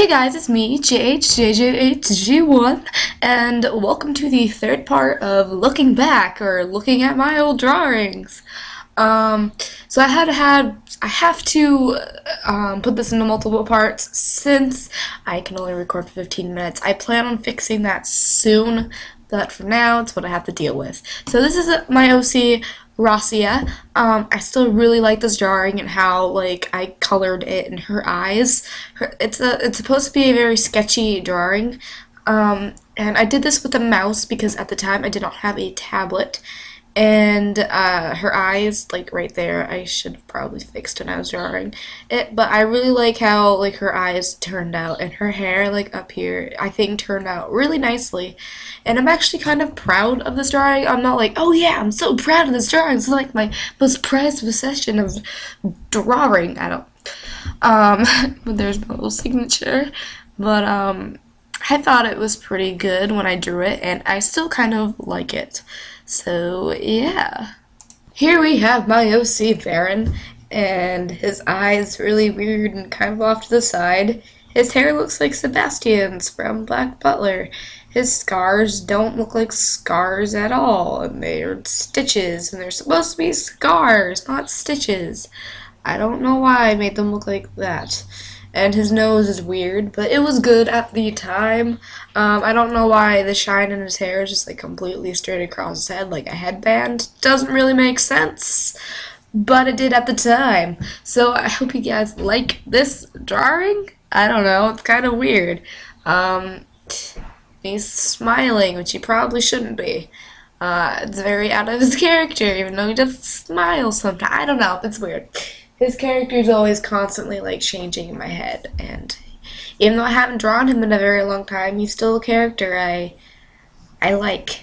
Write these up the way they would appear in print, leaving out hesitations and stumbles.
Hey guys, it's me, JHJJHG1, and welcome to the third part of looking back, or looking at my old drawings. So I have to put this into multiple parts since I can only record for 15 minutes. I plan on fixing that soon, but for now, it's what I have to deal with. So this is my OC Rosia. I still really like this drawing and how like I colored it in her eyes. It's supposed to be a very sketchy drawing. And I did this with a mouse because at the time I did not have a tablet. And her eyes, like right there, I should have probably fixed when I was drawing it. But I really like how like her eyes turned out, and her hair like up here, I think turned out really nicely. And I'm actually kind of proud of this drawing. I'm not like, oh yeah, I'm so proud of this drawing. It's like my most prized possession of drawing. I don't. But there's my little signature. But I thought it was pretty good when I drew it, and I still kind of like it. So, yeah. Here we have my OC Baron, and his eyes really weird and kind of off to the side. His hair looks like Sebastian's from Black Butler. His scars don't look like scars at all, and they're stitches, and they're supposed to be scars, not stitches. I don't know why I made them look like that. And his nose is weird, but it was good at the time. I don't know why the shine in his hair is just like completely straight across his head like a headband. Doesn't really make sense, but it did at the time. So I hope you guys like this drawing. I don't know, it's kind of weird. He's smiling, which he probably shouldn't be. It's very out of his character, even though he does smile sometimes. I don't know, it's weird. His character is always constantly like changing in my head, and even though I haven't drawn him in a very long time, he's still a character I like.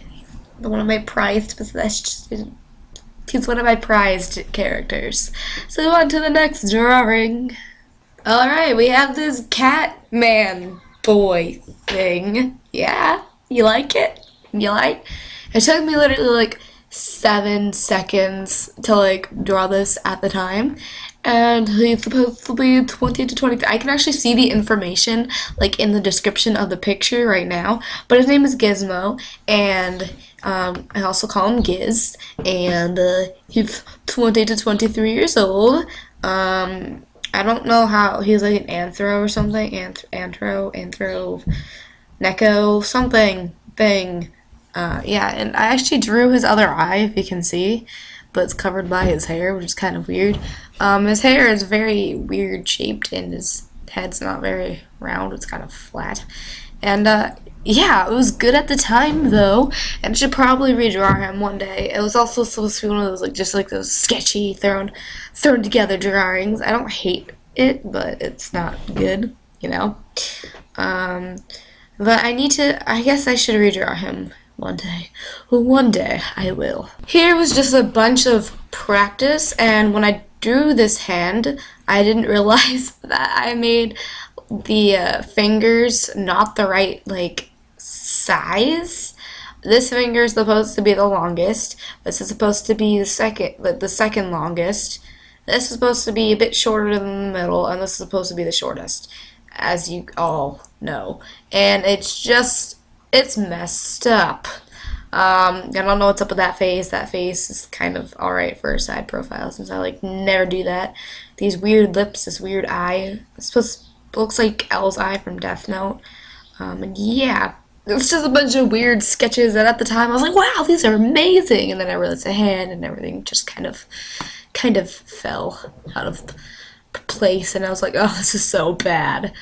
One of my prized possessions. He's one of my prized characters. So on to the next drawing. Alright, we have this cat man boy thing. Yeah, you like it? You like? It took me literally like 7 seconds to like draw this at the time, and he's supposed to be 20 to 23. I can actually see the information like in the description of the picture right now, but his name is Gizmo, and I also call him Giz, and he's 20 to 23 years old. I don't know how he's like an anthro or something, anthro, neko, something thing. Yeah, and I actually drew his other eye, if you can see, but it's covered by his hair, which is kind of weird. His hair is very weird shaped, and his head's not very round, it's kind of flat. And, yeah, it was good at the time, though, and I should probably redraw him one day. It was also supposed to be one of those, like, just like those sketchy, thrown together drawings. I don't hate it, but it's not good, you know? But I guess I should redraw him one day. Well, one day I will. Here was just a bunch of practice, and when I drew this hand, I didn't realize that I made the fingers not the right, like, size. This finger is supposed to be the longest. This is supposed to be the second longest. This is supposed to be a bit shorter than the middle, and this is supposed to be the shortest, as you all know. And it's messed up. I don't know what's up with that face. That face is kind of alright for a side profile, since I like never do that. These weird lips, this weird eye. Looks like Elle's eye from Death Note. And yeah, it's just a bunch of weird sketches that at the time I was like, wow, these are amazing. And then I realized the hand and everything just kind of fell out of place, and I was like, oh, this is so bad.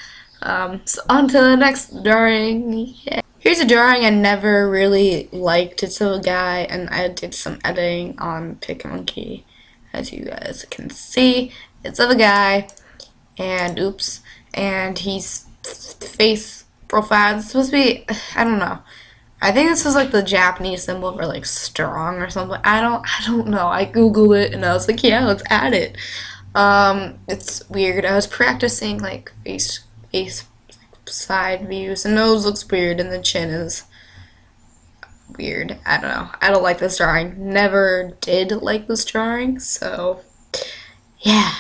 So on to the next drawing. Yeah. Here's a drawing I never really liked. It's of a guy, and I did some editing on PicMonkey, as you guys can see. It's of a guy, and oops, and he's face profile. It's supposed to be, I don't know. I think this is like the Japanese symbol for like strong or something. I don't know. I googled it and I was like, yeah, let's add it. It's weird. I was practicing like face side views. The nose looks weird and the chin is weird. I don't know. I don't like this drawing. Never did like this drawing, so yeah.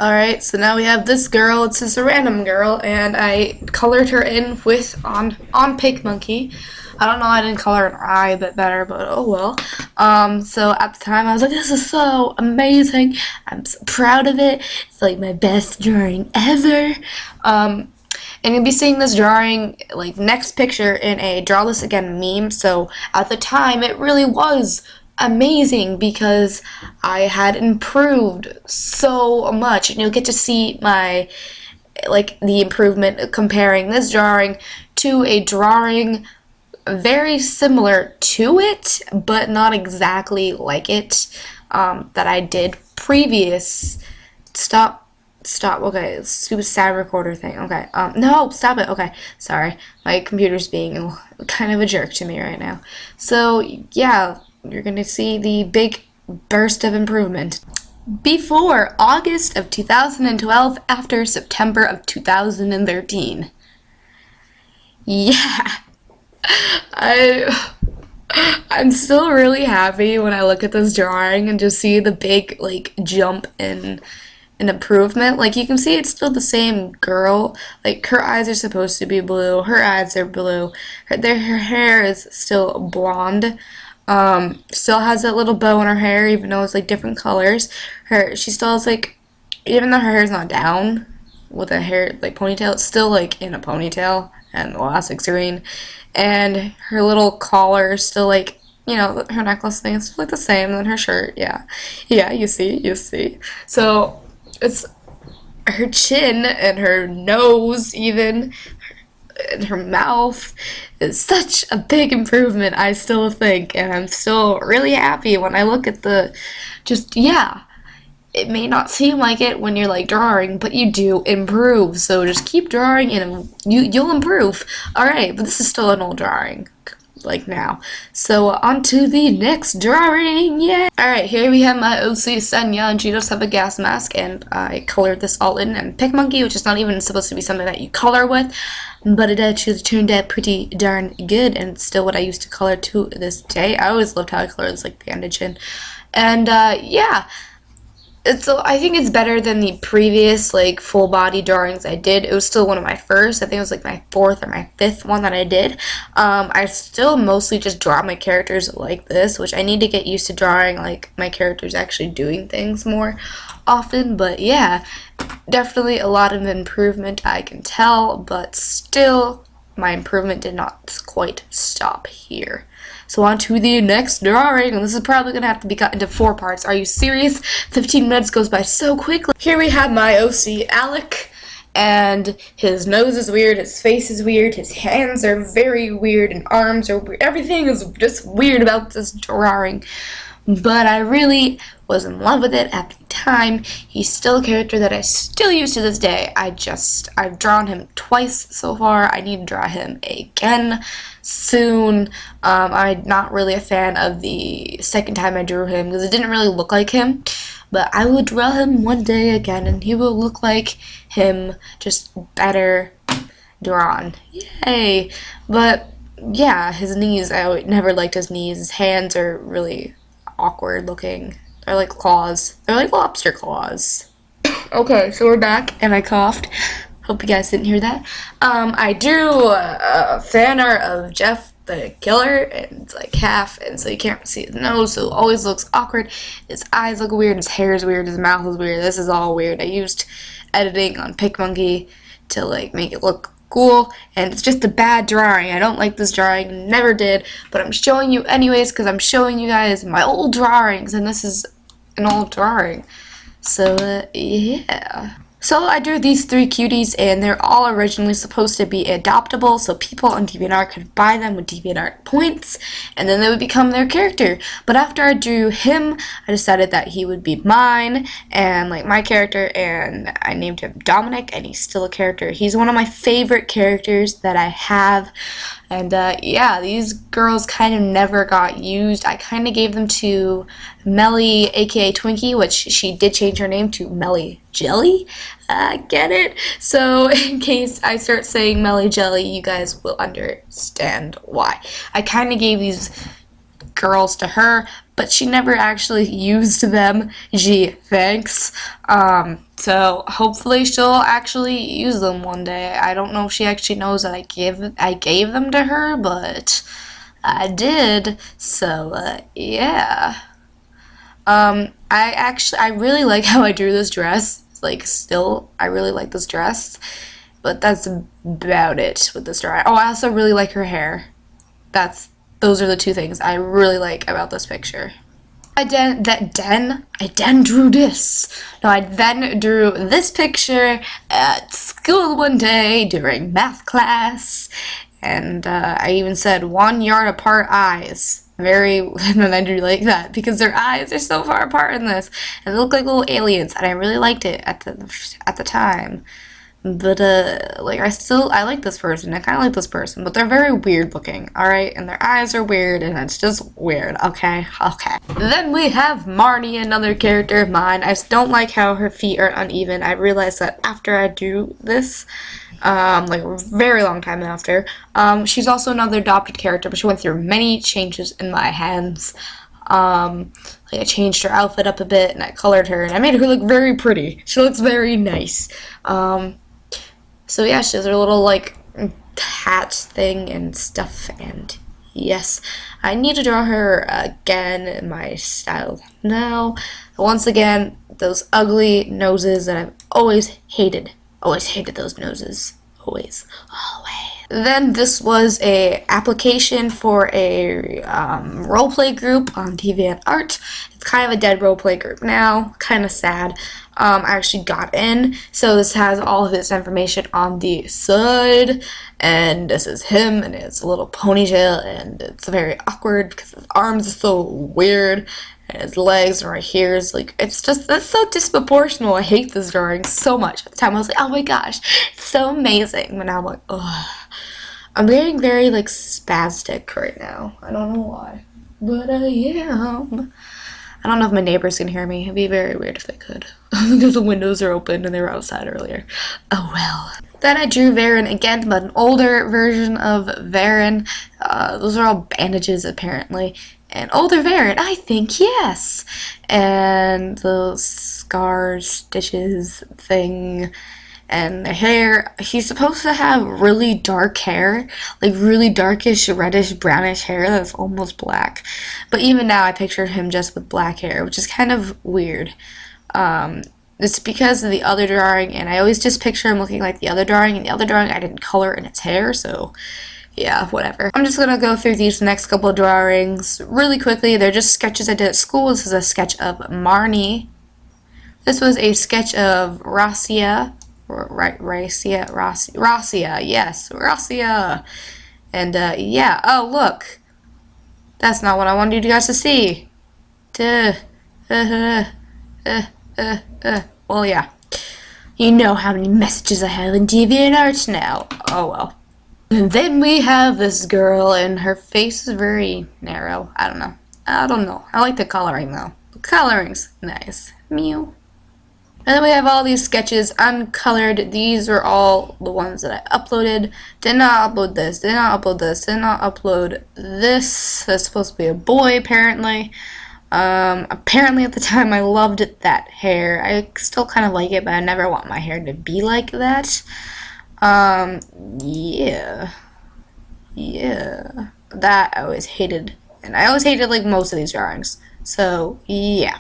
Alright, so now we have this girl. It's just a random girl, and I colored her in with on PicMonkey. I don't know, I didn't color an eye a bit better, but oh well. So at the time I was like, this is so amazing. I'm so proud of it. It's like my best drawing ever. And you'll be seeing this drawing, like, next picture in a Draw This Again meme. So at the time, it really was amazing because I had improved so much. And you'll get to see my, like, the improvement comparing this drawing to a drawing very similar to it, but not exactly like it, that I did previous. Stop, okay, stupid sound recorder thing, okay, no, stop it, okay, sorry, my computer's being kind of a jerk to me right now. So, yeah, you're gonna see the big burst of improvement. Before August of 2012, after September of 2013. Yeah, I'm still really happy when I look at this drawing and just see the big, like, jump in an improvement. Like, you can see it's still the same girl. Like, her eyes are supposed to be blue. Her eyes are blue. Her hair is still blonde. Still has that little bow in her hair, even though it's, like, different colors. She still has, like, even though her hair's not down with a hair, like, ponytail, it's still, like, in a ponytail and the elastic's green. And her little collar is still, like, you know, her necklace thing is still, like, the same. And her shirt, yeah. Yeah, you see. So, it's her chin and her nose even and her mouth is such a big improvement, I still think, and I'm still really happy when I look at the yeah, it may not seem like it when you're like drawing, but you do improve, so just keep drawing and you'll improve. Alright, but this is still an old drawing, like now. So on to the next drawing, yeah! Alright, here we have my OC Senya, and she does have a gas mask, and I colored this all in PicMonkey, which is not even supposed to be something that you color with, but it actually turned out pretty darn good, and it's still what I used to color to this day. I always loved how I colored this, like, bandage in. And, yeah. I think it's better than the previous, like, full body drawings I did. It was still one of my first. I think it was, like, my fourth or my fifth one that I did. I still mostly just draw my characters like this, which I need to get used to drawing, like, my characters actually doing things more often. But, yeah, definitely a lot of improvement, I can tell. But still, my improvement did not quite stop here. So on to the next drawing, and this is probably going to have to be cut into 4 parts. Are you serious? 15 minutes goes by so quickly. Here we have my OC Alec, and his nose is weird, his face is weird, his hands are very weird, and arms are weird. Everything is just weird about this drawing. But I really was in love with it at the time. He's still a character that I still use to this day. I've drawn him twice so far. I need to draw him again soon. I'm not really a fan of the second time I drew him because it didn't really look like him. But I will draw him one day again and he will look like him, just better drawn. Yay! But yeah, his knees, I never liked his knees. His hands are really awkward looking. They're like claws. They're like lobster claws. Okay, so we're back, and I coughed. Hope you guys didn't hear that. I drew a fan art of Jeff the Killer, and it's like half, and so you can't see his nose, so it always looks awkward. His eyes look weird, his hair is weird, his mouth is weird. This is all weird. I used editing on PicMonkey to like make it look cool, and it's just a bad drawing. I don't like this drawing, never did, but I'm showing you anyways because I'm showing you guys my old drawings, and this is an old drawing. So yeah. So I drew these 3 cuties, and they're all originally supposed to be adoptable, so people on DeviantArt could buy them with DeviantArt points, and then they would become their character. But after I drew him, I decided that he would be mine, and like my character, and I named him Dominic, and he's still a character. He's one of my favorite characters that I have. And yeah, these girls kind of never got used. I kind of gave them to Melly, aka Twinkie, which she did change her name to Melly Jelly. Get it? So in case I start saying Melly Jelly, you guys will understand why. I kind of gave these girls to her, but she never actually used them. Gee, thanks. So hopefully she'll actually use them one day. I don't know if she actually knows that I gave them to her, but I did. So yeah. I really like how I drew this dress. Like, still, I really like this dress, but that's about it with this drawing. Oh, I also really like her hair. Those are the two things I really like about this picture. I then drew this. No, I then drew this picture at school one day during math class, and I even said 1 yard apart eyes. And then I drew like that because their eyes are so far apart in this, and they look like little aliens, and I really liked it at the time. But like I like this person. I kind of like this person, but they're very weird looking. All right, and their eyes are weird, and it's just weird. Okay. Then we have Marnie, another character of mine. I just don't like how her feet are uneven. I realized that after I drew this, like a very long time after. She's also another adopted character, but she went through many changes in my hands. Like I changed her outfit up a bit, and I colored her, and I made her look very pretty. She looks very nice. So yeah, she has her little like hat thing and stuff, and yes, I need to draw her again in my style now. Once again, those ugly noses that I've always hated. Always hated those noses. Always. Then this was a application for a roleplay group on DeviantArt. It's kind of a dead roleplay group now. Kind of sad. I actually got in, so this has all of this information on the side, and this is him, and it's a little ponytail, and it's very awkward because his arms are so weird, and his legs right here is like, that's so disproportional. I hate this drawing so much. At the time I was like, oh my gosh, it's so amazing, but now I'm like, ugh. I'm getting very like spastic right now. I don't know why, but I am. I don't know if my neighbors can hear me. It'd be very weird if they could. Because the windows are open and they were outside earlier. Oh well. Then I drew Varen again, but an older version of Varen. Those are all bandages apparently. And older Varen, I think, yes. And the scars, stitches thing. And the hair, he's supposed to have really dark hair, like really darkish, reddish, brownish hair that's almost black. But even now, I pictured him just with black hair, which is kind of weird. It's because of the other drawing, and I always just picture him looking like the other drawing, and the other drawing I didn't color in its hair, so yeah, whatever. I'm just gonna go through these next couple of drawings really quickly. They're just sketches I did at school. This is a sketch of Marnie. This was a sketch of Rasia. Rasia, yes, Rasia. And, yeah, oh, look. That's not what I wanted you guys to see. Well, yeah. You know how many messages I have in DeviantArt now. Oh, well. And then we have this girl, and her face is very narrow. I don't know. I like the coloring, though. The coloring's nice. Mew. And then we have all these sketches uncolored. These are all the ones that I uploaded. Did not upload this. Did not upload this. Did not upload this. That's supposed to be a boy, apparently. Apparently at the time I loved that hair. I still kind of like it, but I never want my hair to be like that. Yeah. That I always hated. And I always hated, like, most of these drawings. So, yeah.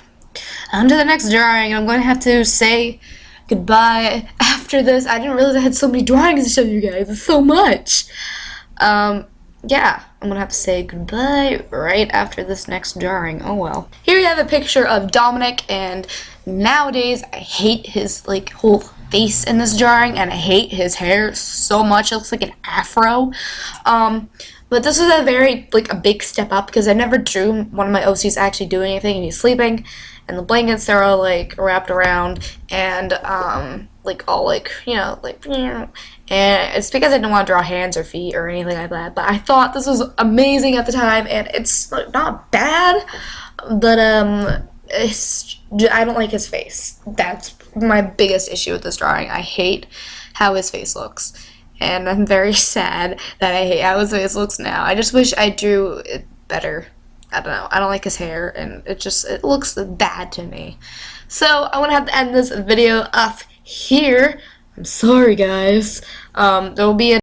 On to the next drawing. I'm going to have to say goodbye after this. I didn't realize I had so many drawings to show you guys. It's so much. Yeah, I'm going to have to say goodbye right after this next drawing. Oh well. Here you have a picture of Dominic, and nowadays I hate his, like, whole face in this drawing, and I hate his hair so much. It looks like an afro. But this is a very, like, a big step up because I never drew one of my OCs actually doing anything, and he's sleeping, and the blankets are all, like, wrapped around, and, like, all, like, you know, like, and it's because I didn't want to draw hands or feet or anything like that, but I thought this was amazing at the time, and it's, like, not bad, but, I don't like his face. That's my biggest issue with this drawing. I hate how his face looks. And I'm very sad that I hate how his face looks now. I just wish I drew it better. I don't know. I don't like his hair, and it looks bad to me. So I'm gonna have to end this video off here. I'm sorry, guys. There will be a